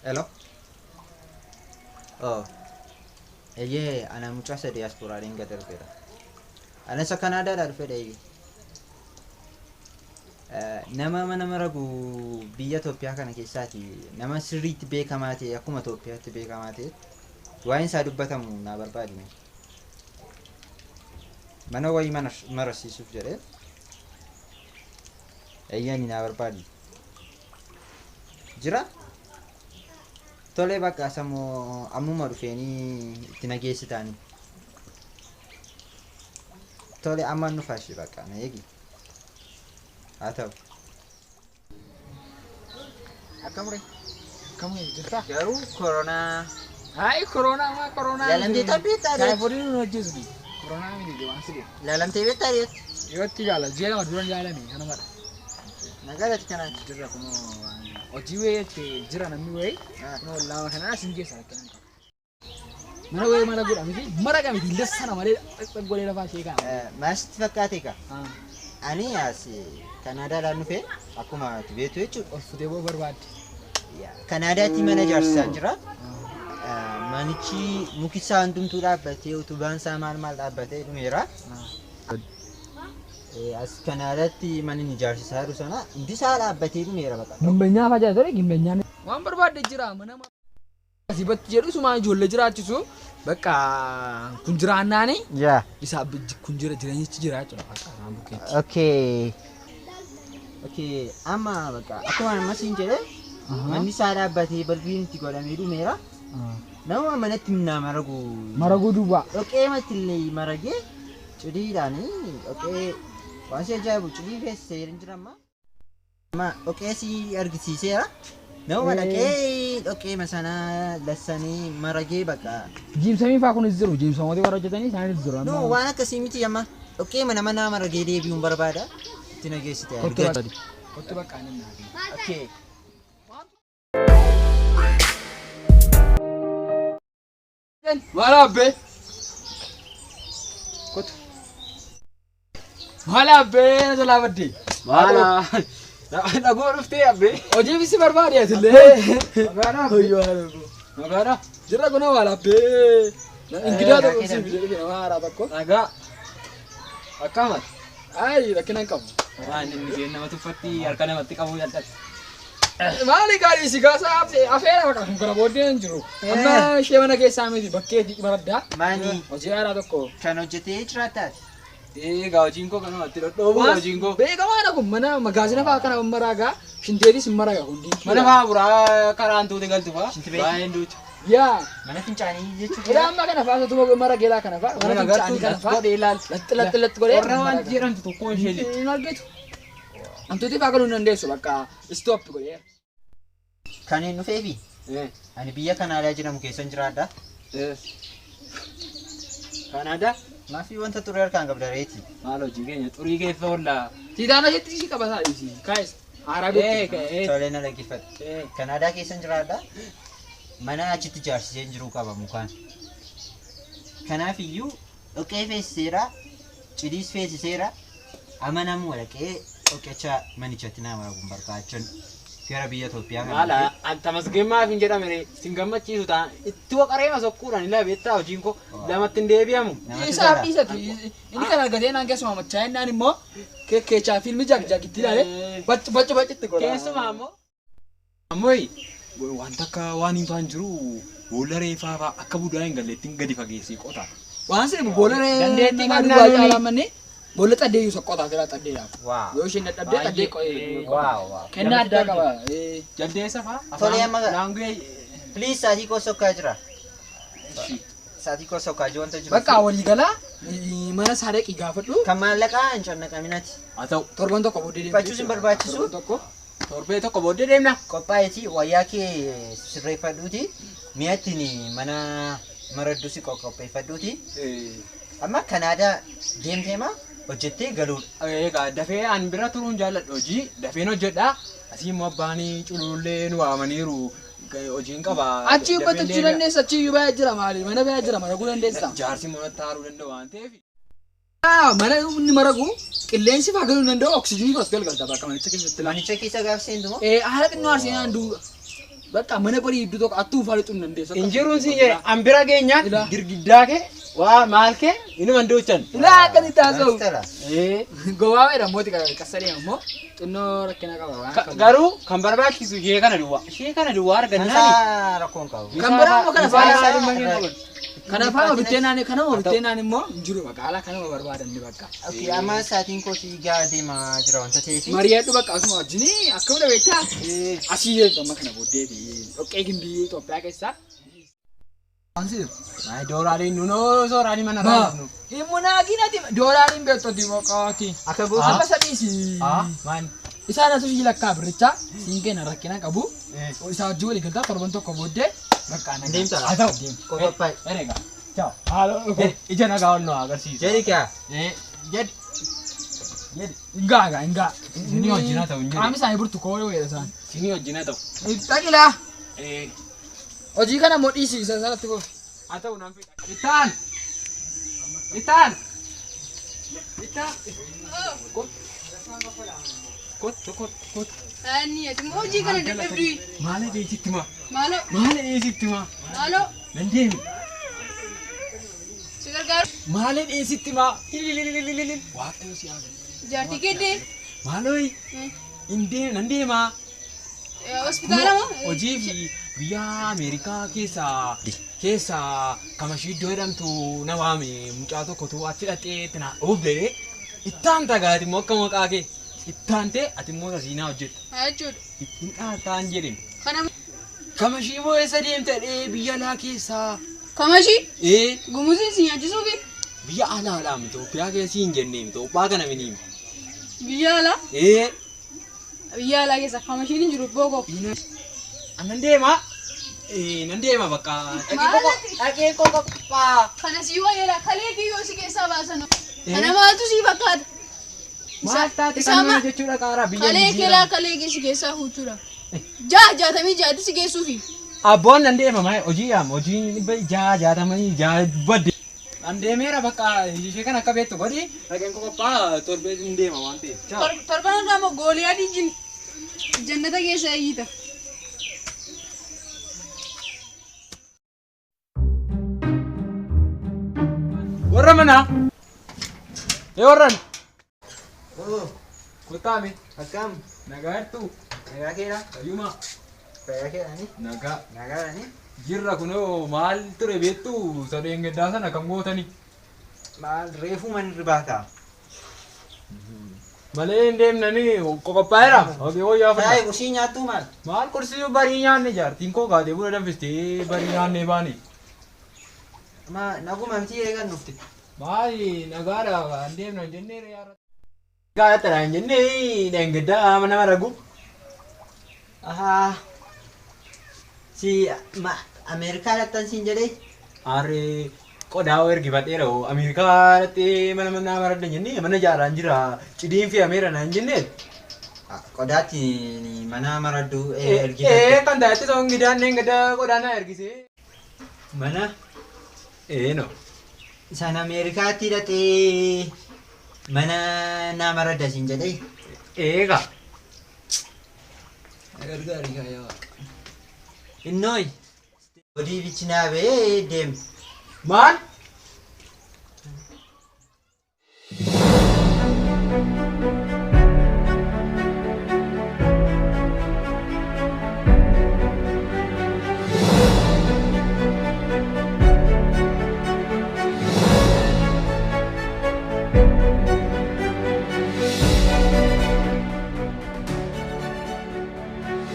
Hello? Oh. Eyyee ana mucaasa diiyaasporaadhaan gad darbeera. Ana isa Kanaadaadhaa dhufe dheebi. Nama mana maragu biyya Itoophiyaa kana keessaati nama sirriitti beekamaa ta'e akkuma Itoophiyaatti beekamaa ta'e waa'een isaa dubbatamu naa barbaadime. Mana wayii marasiisuuf jedhee eeyyanii naa barbaadi. Jira? Tolee bakka sammuu ammuma dhufeenii itti nageessitaani. Tolee amma nu faashii bakka na eegi. Haa ta'u. Akkamure? Akkamure jirta? Garuu koronaa. Hai koronaa maa koronaa. Laalamtee tabbeettaa deet. Taayifoodiin nu hojjetu. Koronaa miti waan sidee. Laalamtee beettaa deet. Yootti jaala ji'a lama duran jaalame kana mara. Nagaalatti kanaan. Jirra kunoo hojii wayiitti jira namni wayii. Kunoo lama kanaa sin geessa akkan qaba. Mana wayii mana godha miti mara qabiti lessana malee golee lafaa ishee kaa'ama. Maasitti fakkaate ka. Ani as Kanaadaadhaan dhufe akkuma beektu jechuudha. Ol futee boo barbaadde. Kanaadaatti mana ijaarsisaan jira. Manichi muki isaa hundumtuu dhaabbatee utubaan isaa maal dhaabbatee dhumeera. As Kanaadaatti manni ijaarsisaa jiru sana hundi isaa dhaabbatee dhumeera baqa. Gimbeenyaa fajaa ture gimbeenyaan. Waan barbaadde jira mana asibatti jedhu suma ijoollee jiraachisu bakka kun jiraannaani. Yaa. Isaa kun jireenyichi jira jechuudha. Okay. Okay. Amma baqa akkuma ammas hin jedhe manni isaa dhaabbatee balbiin itti godhamee dhumeera. Nama manatti minna maragu duba. Oke matillee maragee cidiidhaani oke waan si ajaa'ibu cidii feessee jirama. Ma oke si argisiiseera. Nama dhaqee oke masana lassanii maragee baqa. Jiimsamii faa kunis jiru jiimsamooti warra hojjetanii isaanis jiru. No waan akkasii miti amma oke mana maragee deebi'uun barbaada. Itti nageessite. Kottu bakka ani naa. Okay. Mala abbe. Kotu. Mala abbe na jala badde. Mala. Dhagoo dhuftee abbe. Hojii bisi barbaade atillee. Magaalaa hoyyoo haadha. Magaalaa. Jirra kuna mala abbe. Ingidaa tokko si bidee nama haaraa tokko. Nagaa. Akkaamat. Ayi rakkina hin qabu. Waan inni nama tuffatti harka namatti qabu yaaddatu. Maali gaarii si gaasa afeera bakka kun kana booddee hin jiru. Amma ishee mana keessaa miti bakkeetti baraddaa. Maani. Hojii haaraa tokko. Kan hojjetee jiraataati. Egaa hojiin koo kanumatti dhodhoobu hojiin koo. Beekamaadha kun mana magaazina fa'aa kana maraagaa shinteetis hin maraagaa hundi. Mana fa'aa buraa karaan tuute galtu fa'aa. Baay'een duuti. Yaa. Mana fincaanii jechuudha. Ila amma kana fa'aa tuma marageelaa kana fa'aa. Mana fincaanii kana fa'aa. Godhee ilaal. Latti godhee. Warra waan jedhamtu tokko ishee litti. Hin argitu. Amtuutii fa'aa galuu hin dandeessu bakka stop godhee. Kan hin dhufeefi. Ani biyya Kanaadaa jedhamu keessan jiraadha. Kanaadaa. Maafi wanta ture harkaan qabdareeti. Maal hojii keenya xurii keessa oolla. Tiitaana jetti si qabataa dhiisi. Kaayis. Arabitti. Tolee na lakkifadhu. Kanaadaa keessan jiraadha. Mana achitti ijaarsisee jiru qaba mukaan. Kanaaf iyyuu dhoqqee feesiseera. Cidiis feesiseera. Amanamu walaqee dhoqqecha manichatti nama raguun barbaachuun. Gara biyya Itoophiyaa kana. Maala anta masgeemmaaf hin jedhamne sin gammachiisu ta'a itti waqaree masokkuudhaan ilaa beektaa hojiin koo lamatti hin deebi'amu. Isaaf dhiisati inni kan argatee naan keessumaa machaa innaan immoo keekkeechaa fiilmi jaakitti ilaale baccitti godha. Keessumaa ammoo wanta akka waan hin ta'an jiru boolla reefaa fa'aa akka budaa hin galleettiin gadi fageessee qota. Waan sin boolla dandeettii nama kan duwwaa jaalammanne boolla xaddee yuusa qotaa jira xaddeedhaaf. Waaw. Yoo isheen dadhabdee xaddee qo'ee. Waaw. Kennaa addaa qaba. Jaldeessa fa'aa. Tolee amma Laangee. please saatii koo sokkaa jira. Saatii koo sokkaa jiru wanta jiru. Bakka walii galaa mana saadaqii gaafadhu. Kan maallaqaa hin connaqaminati. Haa ta'u Torban tokko booddee deemnee. Fachuus hin barbaachisu. Torban tokko. torbee tokko booddee deemna. Qophaa'eeti wayyaa kee sirreeffadhuuti. Mi'a ittiin mana maraddu si qopheeffadhuuti. Amma Kanaadaa deemteema hojjettee galuudha. Egaa dafee an bira turuun jaalladha hojii dafeen hojjedha. Asii immoo abbaanii culullee nu waamaniiru hojiin qaba. Achi uffatachi dandeessa achi iyyuu baay'ee jira maali mana baay'ee jira maraguu dandeessa. Jaarsi manatti haaruu danda'u waan ta'eef. Mana inni maragu qilleensi faa galuu danda'u oksijiinii kos galgalta bakka manicha keessatti laani. Manicha keessa gaaf seentu moo? Haala xinnoo arsinaan duuba. Bakka mana bareedduu tokko attuu faalixuu hin dandeessu. Injiruun si jee ambira keenya Ila. girgiddaa kee waa maal kee inuma ndoochan. Ilaa akkasi taasa'u. Mastera. Gowwaa jedhamooti qasadee ammoo xinnoo rakkina qaba waan kana. Garuu kan barbaachisu ishee kana duwwaa. Ishee kana duwwaa argannaani. Kansaa rakkoon qabu. Kan biraa immoo kana Isaa faana dhimma hin qaban. Kanaafaa bitteenaan immoo hin jiru magaalaa kanuma barbaadan ni bakka. Okay, amma sa'aatiin kootii gaa deemaa jira wanta ta'eef. Mariyaadhu bakka asuma wajjin akkuma beektaa asii jedhu amma kana booddee dhoqqee gimbii Itoophiyaa keessaa. Ay doolaariin nunoo sooraan mana raafnu. Himmunaagina doolaariin beektoti boqooti. Akka Amma gosa. sadiisi. Maan. Isaan asuu lakkaa birricha siin kenna rakkina qabu. Isaa wajjin walii galtaa torban tokko booddee bakka ana Deemta. Haa ta'u deemu. Qophaa'e. Erega. Ciao. Haaloo. Ija nagaa onnoo agarsiisu. Jedhi kaa. Jedhi. Ingaa. Sinii wajjin haa ta'u hin jedhu. Qaamni isaanii burtukooluu jedha isaan. Sinii wajjin haa ta'u. Dhaqilaa. Hojii kana immoo dhiisiisa sanatti koo. Haa ta'u naan fida. Itaan. Itaan. Itaan. Kot. Ani ati mau hojii kana dadhabduu. Maala dheesitti maa? Maaloo Maala dheesitti maa? maaloo Nan deemi. si gargaaru Maala dheesitti maa? Waaqayyo si haa. jaartii keddee Maalooyi. Nan deemaa. hospitaala moo? Hojii fi biyya Ameerikaa keessa kamashii iddoo jedhamtu na waame mucaa tokkotu achi dhaqee tina ooblee ittaan tagaati immoo akka maqaa kee ittaan ta'e ati immoo tasiinaa hojjetta. Jechuudha. Ittiin dhaataan jedhin. Kana Kamashii immoo eessa deemtadhee biyya alaa keessaa? kamashii gumuziin si nyaachisuufi Biyya alaa Itoophiyaa keessa hin jennee Itoophiyaa kana miniim. biyya alaa keessa kamashiin hin jiru booko. Nan deema bakka. Dhaqee koo qophaa. Kana si wayeela kalee kiyyoo si keessaa baasan. Kana maaltu si fakkaata? Maal taate kan nama jechuudha qaaraa biyya Kalee keelaa kalee si keessaa huuchuudha. Jaatamii jaati si geessuufi. Abboon nan deema maa hojii yaam hojiin jaatamanii badde. Nan deemeera bakka ishee kan akka beektu godhi dhaqeen koo qophaa torbee hin deema waan ta'eef. Torban irraa immoo gooliyaa dijjin jannata keessa eeyyita. Warra manaa. Warran. Kutaame. Akkam. Nagaartuu. Nagaa keedha. Fayyuma. Fayyaa keedhani. Nagaa. Nagaadhani. Jirra kunoo maal ture beektu sadeen gaddaa sana kan gootani. Maal reefuu manni irbaata. Malee hin deemnanii qophaa'eera. Hogee wayyaa Taa'ee fudhaa. kursii nyaattuu maal? Maal kursii barii nyaanne jaartiin koo kaatee buna danfistee barii nyaannee baane. Naguma miti eegan nufti. Maali nagaadha hin deemna hin jennee yaara. Gaadha hin jennee dheengaddaa nama ragu. Ahaa. Si Ameerikaa dhattan siin jedhee? Aaree qodaa ergifadheera Ameerikaa dhattee mana maradda jennee mana ijaaraan jira cidiin fi ameera naan jennee. Qodaatti mana maraddu ergifadhe. Kan taate ta'uu ngidaan dheengaddaa qodaa na ergisee. Mana No. isaan Ameerikaatti hidhatee mana naa maradda siin jedhee? Eega. Gargaarii kaayaa waaqa. Innooyi. Odii bichinaa bee deemu. Maal?